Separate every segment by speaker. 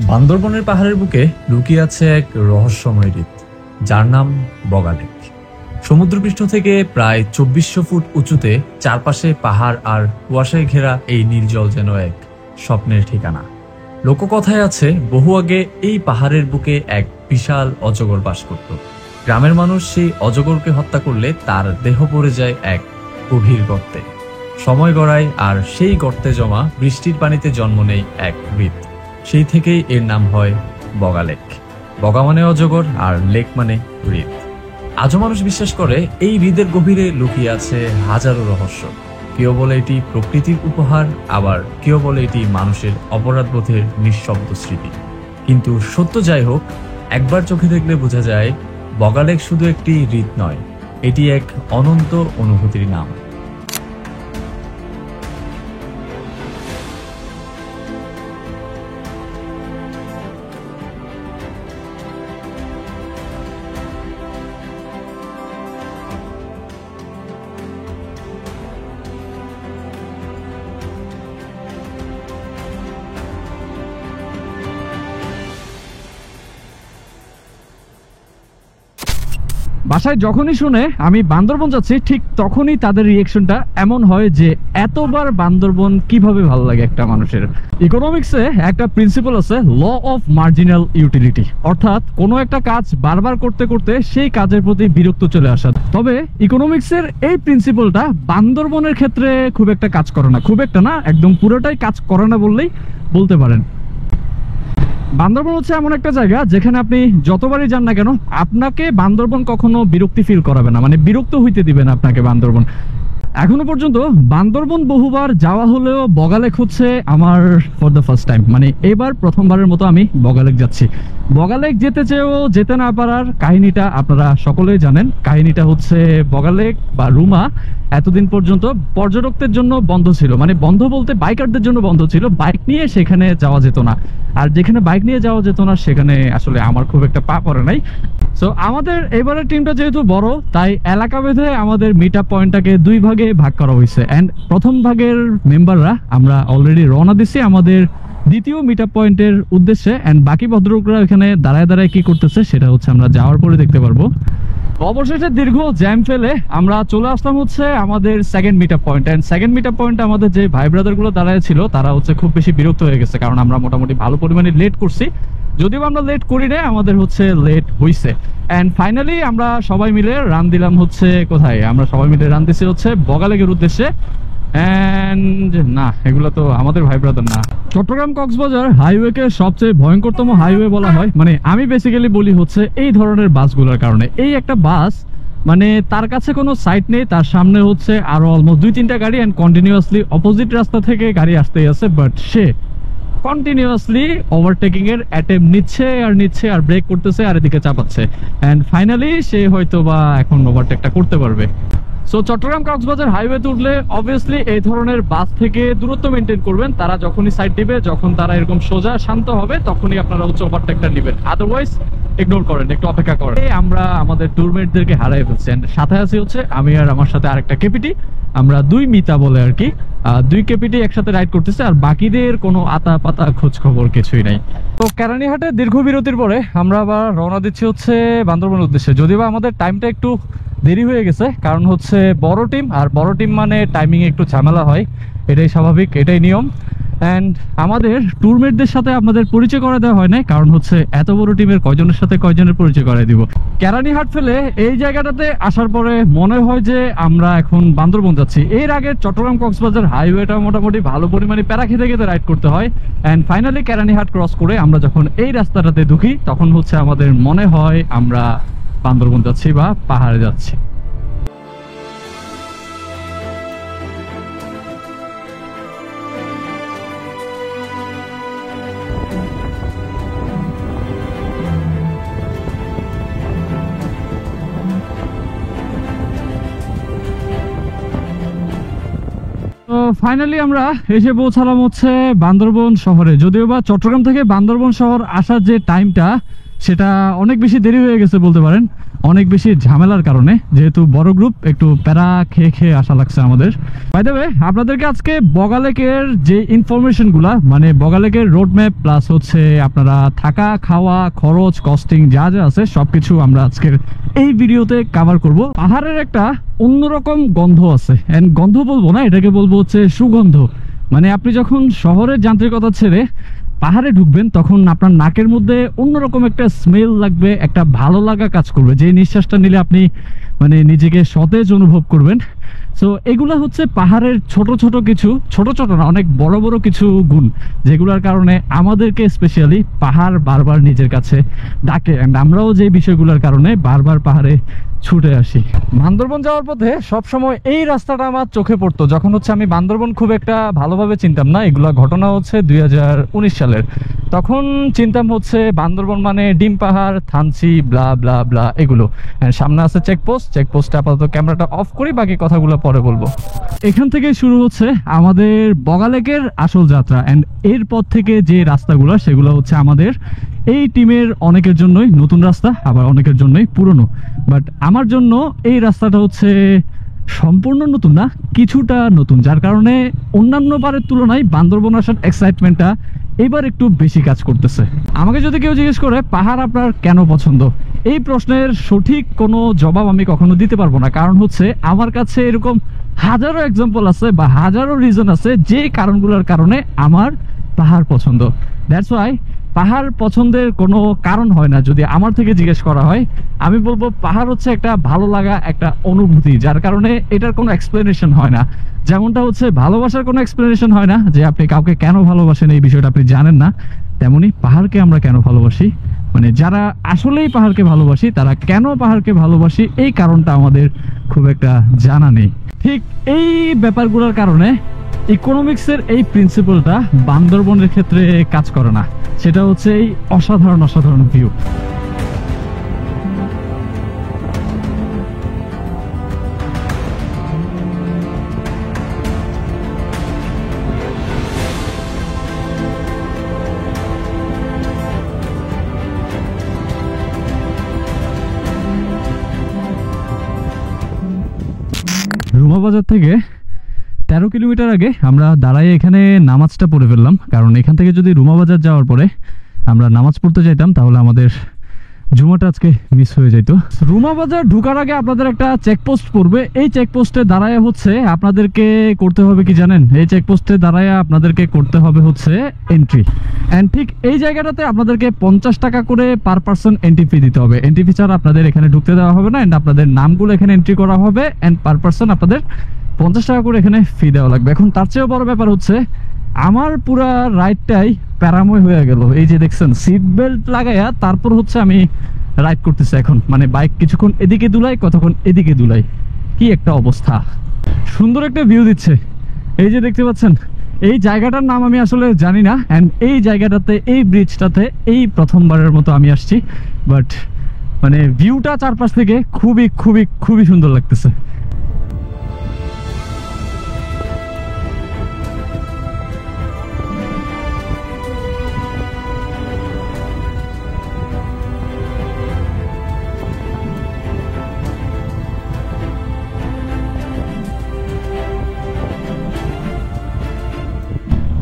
Speaker 1: বান্দরবনের পাহাড়ের বুকে লুকিয়ে আছে এক রহস্যময় হ্রদ, যার নাম বগা লেক। সমুদ্রপৃষ্ঠ থেকে প্রায় ২৪০০ ফুট উঁচুতে, চারপাশে পাহাড় আর কুয়াশায় ঘেরা এই নির্জল যেন এক স্বপ্নের ঠিকানা। লোককথায় আছে, বহু আগে এই পাহাড়ের বুকে এক বিশাল অজগর বাস করত। গ্রামের মানুষ সেই অজগরকে হত্যা করলে তার দেহ পড়ে যায় এক গভীর গর্তে। সময় গড়ায় আর সেই গর্তে জমা বৃষ্টির পানিতে জন্ম নেয় এক হ্রদ। সেই থেকেই এর নাম হয় বগা লেক। বগা মানে অজগর আর লেক মানে হ্রদ। আজও মানুষ বিশ্বাস করে এই হ্রদের গভীরে লুকিয়ে আছে হাজারো রহস্য। কেউ বলে এটি প্রকৃতির উপহার, আবার কেউ বলে এটি মানুষের অপরাধবোধের নিঃশব্দ স্মৃতি। কিন্তু সত্য যাই হোক, একবার চোখে দেখলে বোঝা যায় বগা লেক শুধু একটি হ্রদ নয়, এটি এক অনন্ত অনুভূতির নাম।
Speaker 2: বাসায় যখনই শুনে আমি বান্দরবন যাচ্ছি, ঠিক তখনই তাদের রিয়েকশনটা এমন হয় যে এতবার বান্দরবন কিভাবে ভালো লাগে একটা মানুষের। ইকোনমিক্সে একটা প্রিন্সিপাল আছে, ল অফ মার্জিনাল ইউটিলিটি, অর্থাৎ কোনো একটা কাজ বারবার করতে করতে সেই কাজের প্রতি বিরক্ত চলে আসা। তবে ইকোনমিক্সের এই প্রিন্সিপালটা বান্দরবনের ক্ষেত্রে খুব একটা কাজ করে না, খুব একটা না, একদম পুরোটাই কাজ করে না বললেই বলতে পারেন। বান্দরবন হচ্ছে এমন একটা জায়গা যেখানে আপনি যতবারই যান না কেন, আপনাকে বান্দরবন কখনো বিরক্তি ফিল করাবে না, মানে বিরক্ত হইতে দিবে না আপনাকে বান্দরবন। এখনো পর্যন্ত বান্দরবন বহুবার যাওয়া হলেও বগা লেক হচ্ছে আমার ফর দ্য ফার্স্ট টাইম, মানে এবার প্রথমবারের মতো আমি বগা লেক যাচ্ছি। বগা লেক যেতে চেয়েও যেতে না পারার কাহিনীটা আপনারা সকলেই জানেন। কাহিনীটা হচ্ছে, বগা লেক বা রুমা এতদিন পর্যন্ত পর্যটকদের জন্য বন্ধ ছিল, মানে বন্ধ বলতে বাইকারদের জন্য বন্ধ ছিল। বাইক নিয়ে সেখানে যাওয়া যেত না, আর যেখানে বাইক নিয়ে যাওয়া যেত না সেখানে আসলে আমার খুব একটা পা পড়ে নাই। সো আমাদের এবারের টিমটা যেহেতু বড়, তাই এলাকা ভেদে আমাদের মিট আপ পয়েন্টটাকে দুই ভাগে ভাগ করা হয়েছে। অ্যান্ড প্রথম ভাগের মেম্বাররা আমরা অলরেডি রওনা দিচ্ছি আমাদের দ্বিতীয় মিট আপ পয়েন্টের উদ্দেশ্যে। অ্যান্ড বাকি ভদ্রলোকরা এখানে দাঁড়ায় দাঁড়ায় কি করতেছে সেটা হচ্ছে আমরা যাওয়ার পরে দেখতে পারবো। অবশেষে দীর্ঘ জ্যাম ফেলে আমরা চলে আসলাম হচ্ছে আমাদের second meet up point. And second meet up পয়েন্টে আমাদের যে ভাই ব্রাদার গুলো দাঁড়ায় ছিল, তারা হচ্ছে খুব বেশি বিরক্ত হয়ে গেছে, কারণ আমরা মোটামুটি ভালো পরিমাণে লেট করছি। যদিও আমরা লেট করি না, আমাদের হচ্ছে লেট হইছে। অ্যান্ড ফাইনালি আমরা সবাই মিলে রান দিলাম হচ্ছে কোথায়, আমরা সবাই মিলে রান দিচ্ছি হচ্ছে বগা লেকের উদ্দেশ্যে। এন্ড না, এগুলো তো আমাদের ভাই ব্রাদার না। চট্টগ্রাম কক্সবাজার হাইওয়েকে সবচেয়ে ভয়ঙ্করতম হাইওয়ে বলা হয়, মানে আমি বেসিক্যালি বলি হচ্ছে এই ধরনের বাসগুলোর কারণে। এই একটা বাস, মানে তার কাছে কোনো সাইড নেই, তার সামনে হচ্ছে আরো অলমোস্ট ২-৩টা গাড়ি, অ্যান্ড কন্টিনিউয়াসলি অপোজিট রাস্তা থেকে গাড়ি আসতেই আছে, বাট সে কন্টিনিউয়াসলি ওভারটেকিং এর অ্যাটেম্প নিচ্ছে আর ব্রেক করতেছে আর এদিকে চাপাচ্ছে। এন্ড ফাইনালি সে হয়তো বা এখন ওভারটেকটা করতে পারবে। সো চট্টগ্রাম কক্সবাজার হাইওয়েতে উঠলে অবভিয়াসলি এই ধরনের বাস থেকে দূরত্ব মেনটেন করবেন। তারা যখনই সাইড দিবে, যখন তারা এরকম সোজা শান্ত হবে, তখনই আপনারা হচ্ছে ওভারটেকটা নেবেন, আদারওয়াইজ ইগনোর করেন, একটু অপেক্ষা করেন। আমরা আমাদের ট্যুরমেটদেরকে হারাই ফেলছি। সাথে আছি হচ্ছে আমি আর আমার সাথে আরেকটা কেপিটি, আমরা দুই মিতা বলে আর কি, দুই কেপিটি একসাথে রাইড করতেছে, আর বাকিদের কোনো আতা পাতা খোঁজ খবর কিছুই নাই। তো কেরানীহাটে দীর্ঘ বিরতির পরে আমরা আবার রওনা দিচ্ছি হচ্ছে বান্দরবনের উদ্দেশ্যে। যদিও বা আমাদের টাইমটা একটু দেরি হয়ে গেছে, কারণ হচ্ছে বড় টিম, আর বড় টিম মানে টাইমিং একটু ঝামেলা হয়, এটাই স্বাভাবিক, এটাই নিয়ম। অ্যান্ড আমাদের ট্যুরমেটদের সাথে আপনাদের পরিচয় করে দেওয়া হয় না, কারণ হচ্ছে এত বড় টিমের কয়জনের সাথে কয়জনের পরিচয় করে দিব। কেরানীহাট ফেলে এই জায়গাটাতে আসার পরে মনে হয় যে আমরা এখন বান্দরবন যাচ্ছি। এর আগে চট্টগ্রাম কক্সবাজার হাইওয়েটা মোটামুটি ভালো পরিমাণে প্যারা খেতে খেতে রাইড করতে হয়। অ্যান্ড ফাইনালি কেরানীহাট ক্রস করে আমরা যখন এই রাস্তাটাতে ঢুকি, তখন হচ্ছে আমাদের মনে হয় আমরা বান্দরবন যাচ্ছি বা পাহাড়ে যাচ্ছি। তো ফাইনালি আমরা এসে পৌঁছালাম হচ্ছে বান্দরবন শহরে। যদিও বা চট্টগ্রাম থেকে বান্দরবন শহর আসার যে টাইমটা, সেটা অনেক বেশি দেরি হয়ে গেছে বলতে পারেন, অনেক বেশি ঝামেলার কারণে। যেহেতু বড় গ্রুপ, একটু প্যারা খেয়ে খেয়ে আসা লাগছে আমাদের। বাই দ্য ওয়ে, আপনাদেরকে আজকে বগালেকের যে ইনফরমেশনগুলা, মানে বগালেকের রোড ম্যাপ প্লাস হচ্ছে আপনারা থাকা খাওয়া খরচ কস্টিং যা যা আছে সবকিছু আমরা আজকের এই ভিডিওতে কভার করব। পাহাড়ের একটা অন্যরকম গন্ধ আছে, এন্ড গন্ধ বলবো না, এটাকে বলবো হচ্ছে সুগন্ধ। মানে আপনি যখন শহরের যান্ত্রিকতা ছেড়ে পাহাড়ে ঢুকবেন তখন আপনার নাকের মধ্যে অন্যরকম একটা স্মেল লাগবে, একটা ভালো লাগা কাজ করবে, যে নিঃশ্বাসটা নিলে আপনি মানে নিজেকে সতেজ অনুভব করবেন। সো এগুলা হচ্ছে পাহাড়ের ছোট ছোট কিছু, ছোট ছোট না অনেক বড় বড় কিছু গুণ, যেগুলোর কারণে আমাদেরকে স্পেশালি পাহাড় বারবার নিজের কাছে ডাকে, অ্যান্ড আমরাও যে বিষয়গুলোর কারণে বারবার পাহাড়ে ছুটে আসি। বান্দরবন যাওয়ার পথে সবসময় এই রাস্তাটা আমার চোখে পড়তো, যখন হচ্ছে আমি বান্দরবন খুব একটা ভালোভাবে চিনতাম না। এগুলা ঘটনা হচ্ছে 2019 সালের। তখন চিনতাম হচ্ছে বান্দরবন মানে ডিম পাহাড়, থানচি, ব্লা ব্লা ব্লা এগুলো। সামনে আছে চেকপোস্ট, চেকপোস্টে আপাতত ক্যামেরাটা অফ করি, বাকি কথাগুলো পরে বলবো। এখান থেকে শুরু হচ্ছে আমাদের বগালেকের আসল যাত্রা, অ্যান্ড এরপর থেকে যে রাস্তাগুলো সেগুলো হচ্ছে আমাদের এই টিমের অনেকের জন্যই নতুন রাস্তা, আবার অনেকের জন্যই পুরনো। বাট আমার জন্য এই রাস্তাটা হচ্ছে সম্পূর্ণ নতুন না, কিছুটা নতুন, যার কারণে অন্যান্য বারের তুলনায় বান্দরবন আসার এক্সাইটমেন্টটা এবার একটু বেশি কাজ করতেছে। আমাকে যদি কেউ জিজ্ঞেস করে পাহাড় আপনার কেন পছন্দ, এই প্রশ্নের সঠিক কোনো জবাব আমি কখনো দিতে পারবো না। কারণ হচ্ছে আমার কাছে এরকম হাজারো এক্সাম্পল আছে বা হাজারো রিজন আছে যে কারণগুলোর কারণে আমার পাহাড় পছন্দ। দ্যাটস ওয়াই পাহাড় পছন্দের কোনো কারণ হয় না। যদি আমার থেকে জিজ্ঞেস করা হয়, আমি বলবো পাহাড় হচ্ছে একটা ভালো লাগা, একটা অনুভূতি, যার কারণে এটার কোনো এক্সপ্লেনেশন হয় না। যেমনটা হচ্ছে ভালোবাসার কোনো এক্সপ্লেনেশন হয় না, যে আপনি কাউকে কেন ভালোবাসেন এই বিষয়টা আপনি জানেন না, তেমনি পাহাড়কে আমরা কেন ভালোবাসি, মানে যারা আসলেই পাহাড়কে ভালোবাসি তারা কেন পাহাড়কে ভালোবাসি এই কারণটা আমাদের খুব একটা জানা নেই। ঠিক এই ব্যাপারগুলোর কারণে ইকোনমিক্সের এই প্রিন্সিপালটা বান্দরবনের ক্ষেত্রে কাজ করে না। সেটা হচ্ছে এই অসাধারণ অসাধারণ ভিউ। রুমা বাজার থেকে 13 কিলোমিটার আগে আমরা দাঁড়ায় এখানে নামাজটা পড়ে ফেললাম, কারণ এখান থেকে যদি রুমা বাজার যাওয়ার পরে আমরা নামাজ পড়তে যাইতাম তাহলে আমাদের জুমাটা আজকে মিস হয়ে যেত। রুমা বাজার ঢুকার আগে আপনাদের একটা চেকপোস্ট পড়বে। এই চেকপোস্টে দাঁড়ায় হচ্ছে আপনাদেরকে করতে হবে কি জানেন, এই চেকপোস্টে দাঁড়ায় আপনাদেরকে করতে হবে হচ্ছে এন্ট্রি। অ্যান্ড ঠিক এই জায়গাটাতে আপনাদেরকে 50 টাকা করে পার পার্সন এন্ট্রি ফি দিতে হবে। এন্ট্রি ফি ছাড়া আপনাদের এখানে ঢুকতে দেওয়া হবে না, অ্যান্ড আপনাদের নামগুলো এখানে এন্ট্রি করা হবে, অ্যান্ড পার পার্সন আপনাদের 50 টাকা করে এখানে ফি দেওয়া লাগবে। এখন তার চেয়েও বড় ব্যাপার হচ্ছে আমার পুরা রাইডটাই প্যারাময় হয়ে গেল। এই যে দেখছেন সিট বেল্ট লাগাইয়া তারপর হচ্ছে আমি রাইড করতেছি এখন, মানে বাইক কিছুক্ষণ এদিকে দুলাই কতক্ষণ এদিকে দুলাই, কি একটা অবস্থা। সুন্দর একটা ভিউ দিচ্ছে, এই যে দেখতে পাচ্ছেন। এই জায়গাটার নাম আমি আসলে জানি না, অ্যান্ড এই জায়গাটাতে এই ব্রিজটাতে এই প্রথমবারের মতো আমি আসছি। বাট মানে ভিউটা চারপাশ থেকে খুবই খুবই খুবই সুন্দর লাগতেছে।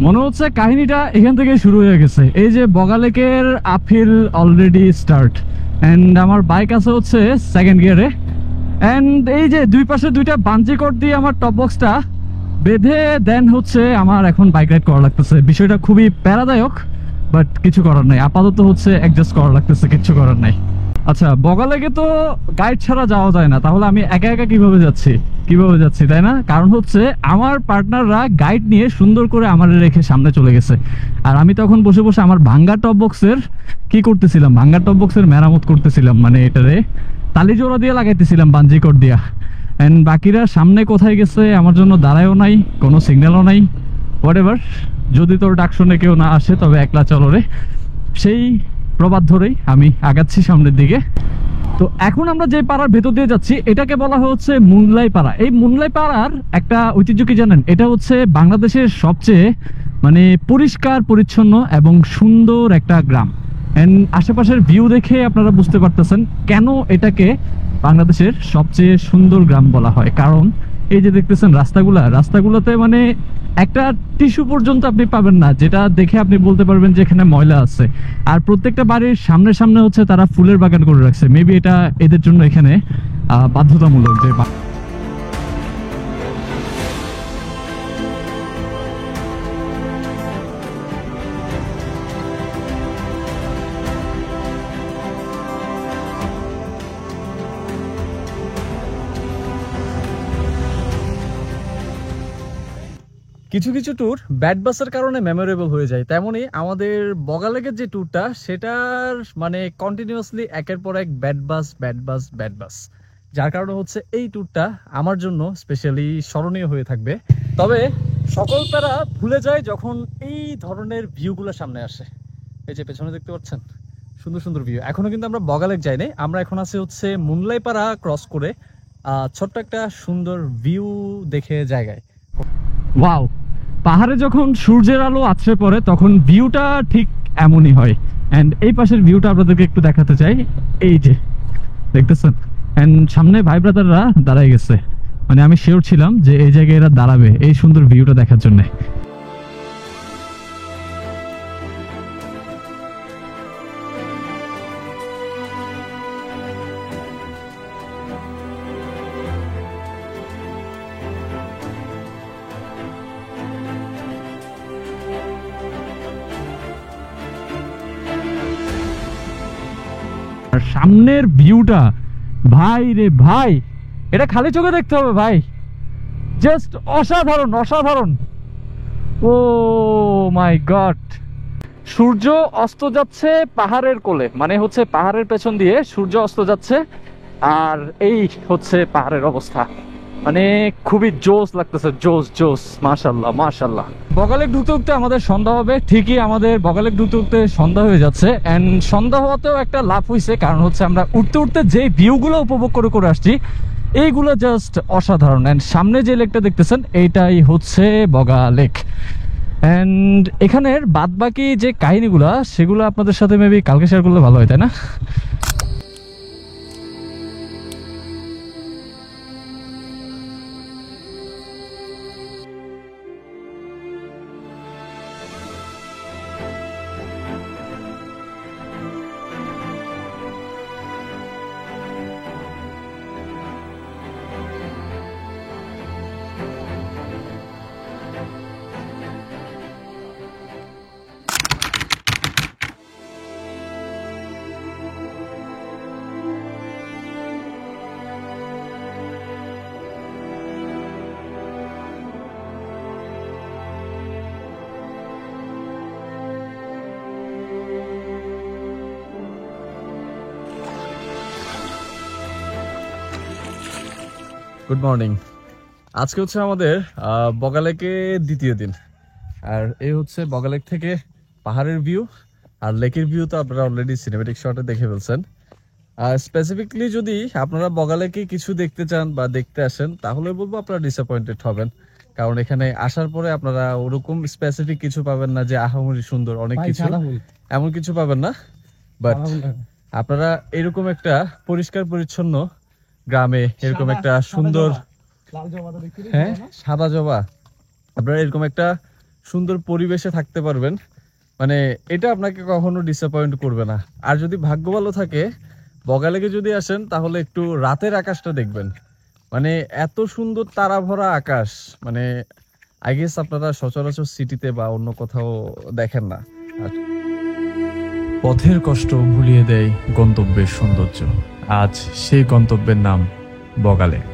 Speaker 2: মনে হচ্ছে কাহিনীটা এখান থেকে শুরু হয়ে গেছে। এই যে বগালেকের আপিল অলরেডি স্টার্ট, এন্ড আমার বাইক আছে হচ্ছে সেকেন্ড গিয়ারে, এন্ড এই যে দুই পাশে দুইটা বাঞ্জি কট দিয়ে আমার টপ বক্সটা বেঁধে দেন হচ্ছে আমার এখন বাইক রাইড করা লাগতেছে। বিষয়টা খুবই প্যারাদায়ক, বাট কিছু করার নাই, আপাতত হচ্ছে অ্যাডজাস্ট করা লাগতেছে, কিছু করার নাই। আচ্ছা, বগালেকে তো গাইড ছাড়া যাওয়া যায় না, তাহলে আমি একা একা কিভাবে যাচ্ছি তাই না? কারণ হচ্ছে আমার পার্টনাররা গাইড নিয়ে সুন্দর করে আমার রেখে সামনে চলে গেছে, আর আমি তখন বসে বসে আমার ভাঙ্গা টপ বক্সের কি করতেছিলাম, ভাঙ্গা টপ বক্সের মেরামত করতেছিলাম, মানে এটারে তালি জোড়া দিয়ে লাগাইতেছিলাম বাঞ্জি কোট দিয়া। এন্ড বাকিরা সামনে কোথায় গেছে আমার জন্য দাঁড়ায়ও নাই, কোনো সিগন্যালও নাই। হোয়াটএভার, যদি তোর ডাক শুনে কেউ না আসে তবে একলা চলো রে, সেই প্রবাদ ধরেই আমি আগাচ্ছি সামনের দিকে। তো এখন আমরা যে পাড়ার ভেতর দিয়ে যাচ্ছি এটাকে বলা হচ্ছে মুনলাই পাড়া। এই মুনলাই পাড়ার একটা ঐতিহ্য কি জানেন, এটা হচ্ছে বাংলাদেশের সবচেয়ে মানে পরিষ্কার পরিচ্ছন্ন এবং সুন্দর একটা গ্রাম। এন্ড আশেপাশের ভিউ দেখে আপনারা বুঝতে পারতেছেন কেন এটাকে বাংলাদেশের সবচেয়ে সুন্দর গ্রাম বলা হয়। কারণ এই যে দেখতেছেন রাস্তাগুলোতে মানে একটা টিস্যু পর্যন্ত আপনি পাবেন না যেটা দেখে আপনি বলতে পারবেন যে এখানে ময়লা আছে। আর প্রত্যেকটা বাড়ির সামনে সামনে হচ্ছে তারা ফুলের বাগান করে রাখছে, মেবি এটা এদের জন্য এখানে বাধ্যতামূলক যে
Speaker 1: কিছু কিছু ট্যুর ব্যাড বাসের কারণে মেমোরেবল হয়ে যায়, তেমনি আমাদের বগালেকের যে ট্যুরটা সেটার মানে কন্টিনিউয়াসলি একের পর এক ব্যাড বাস, যার কারণে হচ্ছে এই ট্যুরটা আমার জন্য স্পেশালি স্মরণীয় হয়ে থাকবে। তবে সকল তারা ভুলে যায় যখন এই ধরনের ভিউগুলো সামনে আসে। এই যে পেছনে দেখতে পাচ্ছেন সুন্দর সুন্দর ভিউ। এখনো কিন্তু আমরা বগালেক যাইনি, আমরা এখন আছি হচ্ছে মুনলাইপাড়া ক্রস করে ছোট্ট একটা সুন্দর ভিউ দেখে জায়গায়।
Speaker 2: ওয়াও, পাহাড়ে যখন সূর্যের আলো আছড়ে পড়ে তখন ভিউটা ঠিক এমনই হয়। এন্ড এই পাশের ভিউটা আপনাদেরকে একটু দেখাতে চাই। এই যে দেখতেছেন, এন্ড সামনে ভাই ব্রাদাররা দাঁড়াই গেছে, মানে আমি শিওর ছিলাম যে এই জায়গায় এরা দাঁড়াবে এই সুন্দর ভিউটা দেখার জন্য। আর সামনের ভিউটা ভাই রে ভাই, এটা খালি চোখে দেখতে হবে ভাই, জাস্ট অসাধারণ। ও মাই গড, সূর্য অস্ত যাচ্ছে পাহাড়ের কোলে, মানে হচ্ছে পাহাড়ের পেছন দিয়ে সূর্য অস্ত যাচ্ছে, আর এই হচ্ছে পাহাড়ের অবস্থা। মানে খুবই জোস লাগতেছে, জোস মাশাআল্লাহ। বগালেক ঢুকতে আমাদের সন্ধ্যা হবে, ঠিকই আমাদের বগালেক ঢুকতে সন্ধ্যা হয়ে যাচ্ছে। এন্ড সন্ধ্যা হওয়াতেও একটা লাভ হয়েছে, কারণ হচ্ছে আমরা উঠতে যে ভিউগুলো উপভোগ করে আসছি এইগুলো জাস্ট অসাধারণ। এন্ড সামনে যে লেকটা দেখতেছেন এইটাই হচ্ছে বগালেক। এন্ড এখানের বাদবাকি যে কাহিনীগুলা সেগুলো আপনাদের সাথে মেবি কালকে শেয়ার করলে ভালো হয়, তাই না?
Speaker 1: Good morning. আজকে হচ্ছে আমাদের বগালেকে দ্বিতীয় দিন, আর এই হচ্ছে বগালেক থেকে পাহাড়ের ভিউ আর লেকের ভিউ তো আপনারা অলরেডি সিনেমেটিক শটে দেখে ফেলছেন। আর স্পেসিফিকলি যদি আপনারা বগালেকে কিছু দেখতে চান বা দেখতে আসেন তাহলে বলবো আপনারা ডিসঅ্যাপয়েন্টেড হবেন, কারণ এখানে আসার পরে আপনারা ওরকম স্পেসিফিক কিছু পাবেন না যে আহামরি সুন্দর অনেক কিছু, এমন কিছু পাবেন না। বাট আপনারা এরকম একটা পরিষ্কার পরিচ্ছন্ন গ্রামে এরকম একটা সুন্দর, হ্যাঁ সাদা জবা, আপনারা এরকম একটা সুন্দর পরিবেশে থাকতে পারবেন, মানে এটা আপনাকে কখনো ডিসঅ্যাপয়েন্ট করবে না। আর যদি ভাগ্য ভালো থাকে বগালেকে যদি আসেন তাহলে একটু রাতের আকাশটা দেখবেন, মানে এত সুন্দর তারা ভরা আকাশ, মানে আই গেস আপনারা সচরাচর সিটিতে বা অন্য কোথাও দেখেন না। পথের কষ্ট ভুলিয়ে দেয় গন্তব্যের সৌন্দর্য। আজ সেই গন্তব্যের নাম বগালেক।